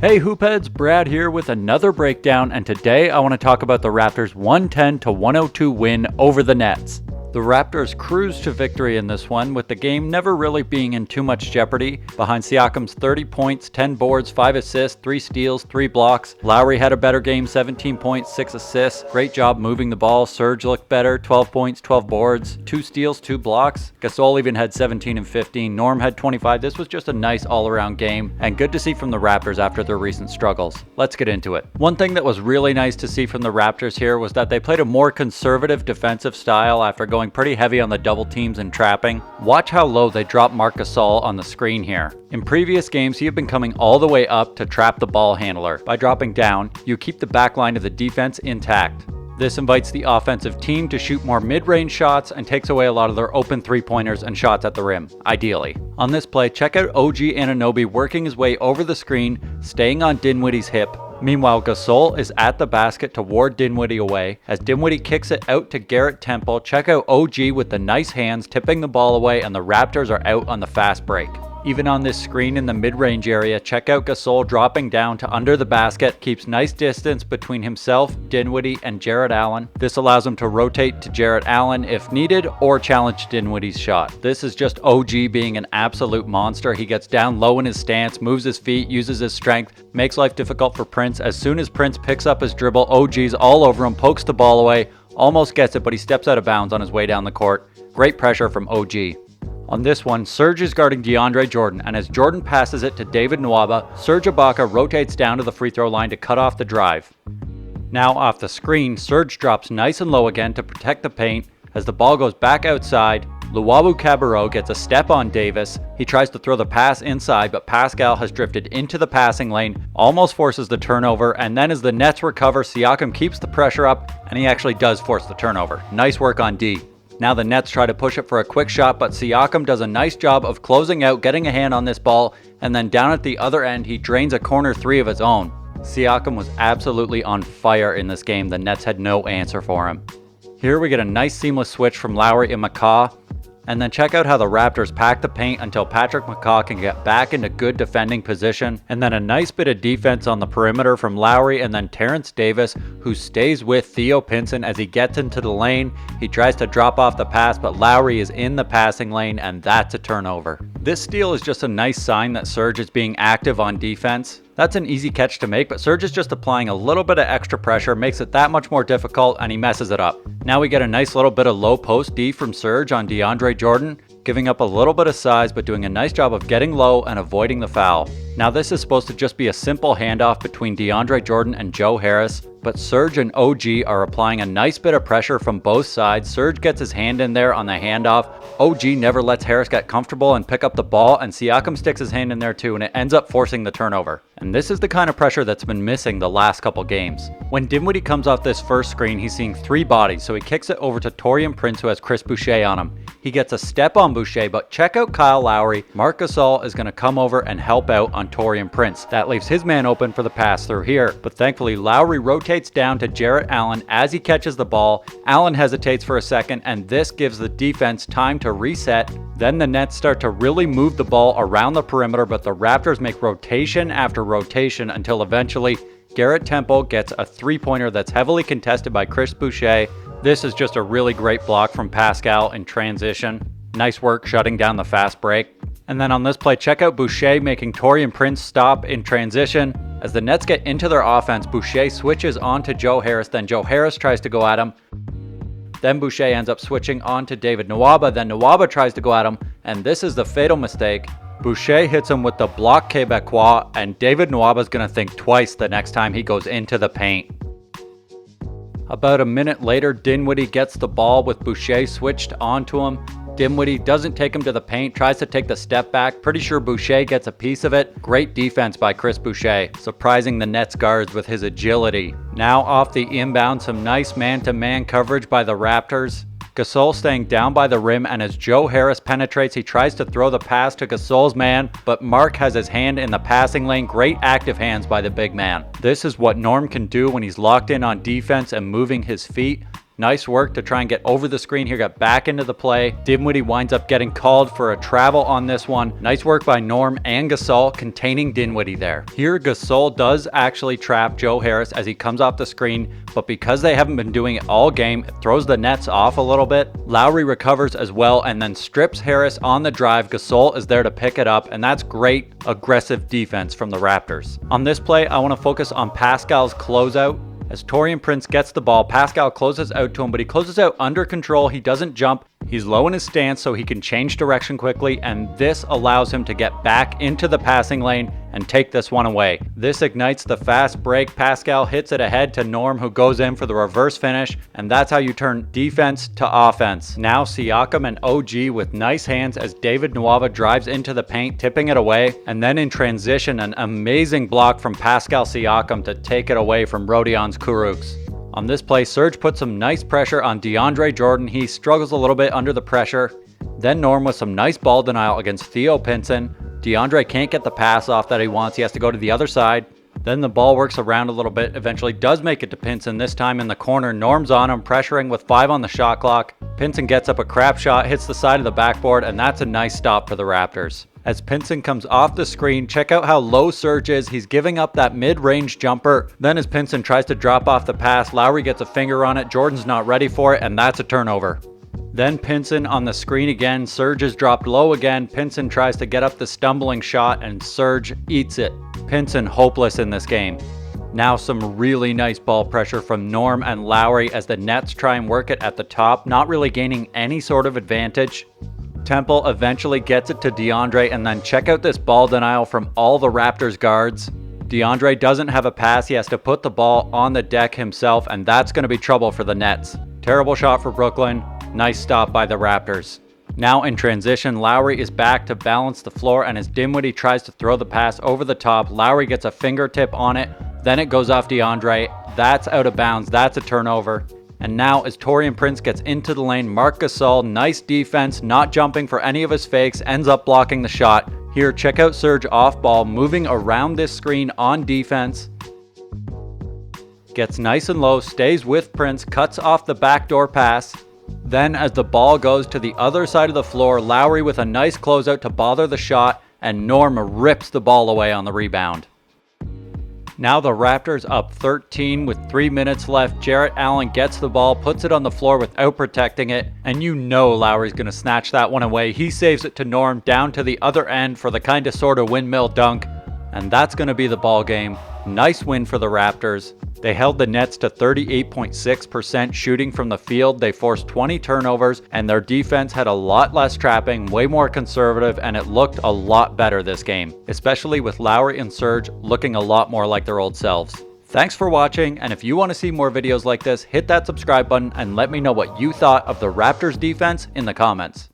Hey Hoopheads, Brad here with another breakdown, and today I want to talk about the Raptors' 110-102 win over the Nets. The Raptors cruised to victory in this one, with the game never really being in too much jeopardy. Behind Siakam's 30 points, 10 boards, 5 assists, 3 steals, 3 blocks. Lowry had a better game, 17 points, 6 assists. Great job moving the ball. Serge looked better, 12 points, 12 boards, 2 steals, 2 blocks. Gasol even had 17 and 15. Norm had 25. This was just a nice all-around game, and good to see from the Raptors after their recent struggles. Let's get into it. One thing that was really nice to see from the Raptors here was that they played a more conservative defensive style after going pretty heavy on the double teams and trapping. Watch how low they dropped Marc Gasol on the screen here. In previous games, he had been coming all the way up to trap the ball handler. By dropping down, you keep the back line of the defense intact. This invites the offensive team to shoot more mid-range shots and takes away a lot of their open three-pointers and shots at the rim, ideally. On this play, check out OG Anunoby working his way over the screen, staying on Dinwiddie's hip. Meanwhile, Gasol is at the basket to ward Dinwiddie away. As Dinwiddie kicks it out to Garrett Temple, check out OG with the nice hands tipping the ball away, and the Raptors are out on the fast break. Even on this screen in the mid-range area, check out Gasol dropping down to under the basket, keeps nice distance between himself, Dinwiddie, and Jarrett Allen. This allows him to rotate to Jarrett Allen if needed or challenge Dinwiddie's shot. This is just OG being an absolute monster. He gets down low in his stance, moves his feet, uses his strength, makes life difficult for Prince. As soon as Prince picks up his dribble, OG's all over him, pokes the ball away, almost gets it, but he steps out of bounds on his way down the court. Great pressure from OG. On this one, Serge is guarding DeAndre Jordan, and as Jordan passes it to David Nwaba, Serge Ibaka rotates down to the free throw line to cut off the drive. Now off the screen, Serge drops nice and low again to protect the paint. As the ball goes back outside, Luwawu-Cabarrot gets a step on Davis. He tries to throw the pass inside, but Pascal has drifted into the passing lane, almost forces the turnover, and then as the Nets recover, Siakam keeps the pressure up, and he actually does force the turnover. Nice work on D. Now the Nets try to push it for a quick shot, but Siakam does a nice job of closing out, getting a hand on this ball, and then down at the other end, he drains a corner three of his own. Siakam was absolutely on fire in this game. The Nets had no answer for him. Here we get a nice seamless switch from Lowry and McCaw. And then check out how the Raptors pack the paint until Patrick McCaw can get back into good defending position. And then a nice bit of defense on the perimeter from Lowry, and then Terrence Davis, who stays with Theo Pinson as he gets into the lane. He tries to drop off the pass, but Lowry is in the passing lane, and that's a turnover. This steal is just a nice sign that Serge is being active on defense. That's an easy catch to make, but Serge is just applying a little bit of extra pressure, makes it that much more difficult, and he messes it up. Now we get a nice little bit of low post D from Serge on DeAndre Jordan, giving up a little bit of size, but doing a nice job of getting low and avoiding the foul. Now this is supposed to just be a simple handoff between DeAndre Jordan and Joe Harris, but Serge and OG are applying a nice bit of pressure from both sides. Serge gets his hand in there on the handoff. OG never lets Harris get comfortable and pick up the ball, and Siakam sticks his hand in there too, and it ends up forcing the turnover. And this is the kind of pressure that's been missing the last couple games. When Dinwiddie comes off this first screen, he's seeing 3 bodies, so he kicks it over to Taurean Prince, who has Chris Boucher on him. He gets a step on Boucher, but check out Kyle Lowry. Marc Gasol is going to come over and help out on Taurean Prince. That leaves his man open for the pass through here, but thankfully Lowry rotates down to Jarrett Allen as he catches the ball. Allen hesitates for a second, and this gives the defense time to reset. Then the Nets start to really move the ball around the perimeter, but the Raptors make rotation after rotation until eventually Garrett Temple gets a three-pointer that's heavily contested by Chris Boucher. This is just a really great block from Pascal in transition. Nice work shutting down the fast break. And then on this play, check out Boucher making Taurean Prince stop in transition. As the Nets get into their offense, Boucher switches on to Joe Harris, then Joe Harris tries to go at him. Then Boucher ends up switching on to David Nwaba, then Nwaba tries to go at him, and this is the fatal mistake. Boucher hits him with the block Québécois, and David Nwaba's going to think twice the next time he goes into the paint. About a minute later, Dinwiddie gets the ball with Boucher switched onto him. Dinwiddie doesn't take him to the paint, tries to take the step back. Pretty sure Boucher gets a piece of it. Great defense by Chris Boucher, surprising the Nets guards with his agility. Now off the inbound, some nice man-to-man coverage by the Raptors. Gasol staying down by the rim, and as Joe Harris penetrates, he tries to throw the pass to Gasol's man, but Mark has his hand in the passing lane. Great active hands by the big man. This is what Norm can do when he's locked in on defense and moving his feet. Nice work to try and get over the screen here, got back into the play. Dinwiddie winds up getting called for a travel on this one. Nice work by Norm and Gasol containing Dinwiddie there. Here, Gasol does actually trap Joe Harris as he comes off the screen, but because they haven't been doing it all game, it throws the Nets off a little bit. Lowry recovers as well and then strips Harris on the drive. Gasol is there to pick it up, and that's great aggressive defense from the Raptors. On this play, I want to focus on Pascal's closeout. As Taurean Prince gets the ball, Pascal closes out to him, but he closes out under control. He doesn't jump. He's low in his stance, so he can change direction quickly, and this allows him to get back into the passing lane and take this one away. This ignites the fast break. Pascal hits it ahead to Norm, who goes in for the reverse finish, and that's how you turn defense to offense. Now Siakam and OG with nice hands as David Nwaba drives into the paint, tipping it away, and then in transition, an amazing block from Pascal Siakam to take it away from Rodion's Kurucs. On this play, Serge puts some nice pressure on DeAndre Jordan. He struggles a little bit under the pressure. Then Norm with some nice ball denial against Theo Pinson. DeAndre can't get the pass off that he wants. He has to go to the other side. Then the ball works around a little bit, eventually does make it to Pinson, this time in the corner. Norm's on him, pressuring with 5 on the shot clock. Pinson gets up a crap shot, hits the side of the backboard, and that's a nice stop for the Raptors. As Pinson comes off the screen, check out how low Serge is. He's giving up that mid-range jumper. Then as Pinson tries to drop off the pass, Lowry gets a finger on it. Jordan's not ready for it, and that's a turnover. Then Pinson on the screen again. Serge is dropped low again. Pinson tries to get up the stumbling shot, and Serge eats it. Pinson hopeless in this game. Now some really nice ball pressure from Norm and Lowry as the Nets try and work it at the top, not really gaining any sort of advantage. Temple eventually gets it to DeAndre, and then check out this ball denial from all the Raptors guards. DeAndre doesn't have a pass. He has to put the ball on the deck himself, and that's going to be trouble for the Nets. Terrible shot for Brooklyn. Nice stop by the Raptors. Now in transition, Lowry is back to balance the floor, and as Dinwiddie tries to throw the pass over the top, Lowry gets a fingertip on it. Then it goes off DeAndre. That's out of bounds. That's a turnover. And now as Taurean Prince gets into the lane, Marc Gasol, nice defense, not jumping for any of his fakes, ends up blocking the shot. Here, check out Serge off ball, moving around this screen on defense. Gets nice and low, stays with Prince, cuts off the backdoor pass. Then as the ball goes to the other side of the floor, Lowry with a nice closeout to bother the shot, and Norm rips the ball away on the rebound. Now the Raptors up 13 with 3 minutes left. Jarrett Allen gets the ball, puts it on the floor without protecting it, and you know Lowry's going to snatch that one away. He saves it to Norm down to the other end for the kind of sort of windmill dunk, and that's going to be the ball game. Nice win for the Raptors. They held the Nets to 38.6% shooting from the field. They forced 20 turnovers, and their defense had a lot less trapping, way more conservative, and it looked a lot better this game, especially with Lowry and Serge looking a lot more like their old selves. Thanks for watching, and if you want to see more videos like this, hit that subscribe button and let me know what you thought of the Raptors defense in the comments.